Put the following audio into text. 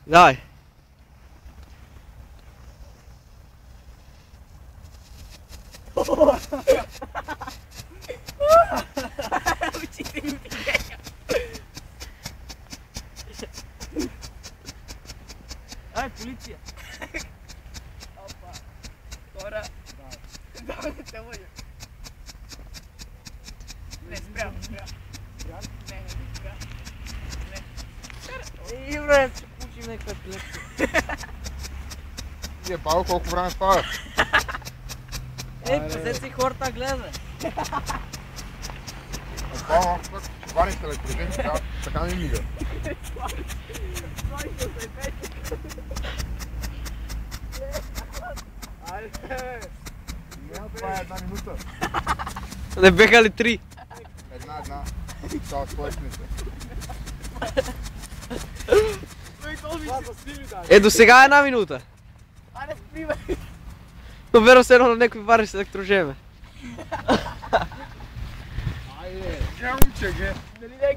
Давай. Очите ми пиеха. Ай, полиция! Опа! Хора! Да, не те лъжа. Не, спрям. Не, спря. И време, че получим някаква епилепсия. Е, Павел, колко време спава? Пазете си хората гледат. Павел, ако вариш електрозен, така не мига. Айде! Това е една минута. Не беха ли 3? Една. Това сплъчни се. До сега е 1 минута. Аре, спри, бе! Но верно се едно на някой вариш с електрожеме. Айде! Ге, момче, ге! Нали не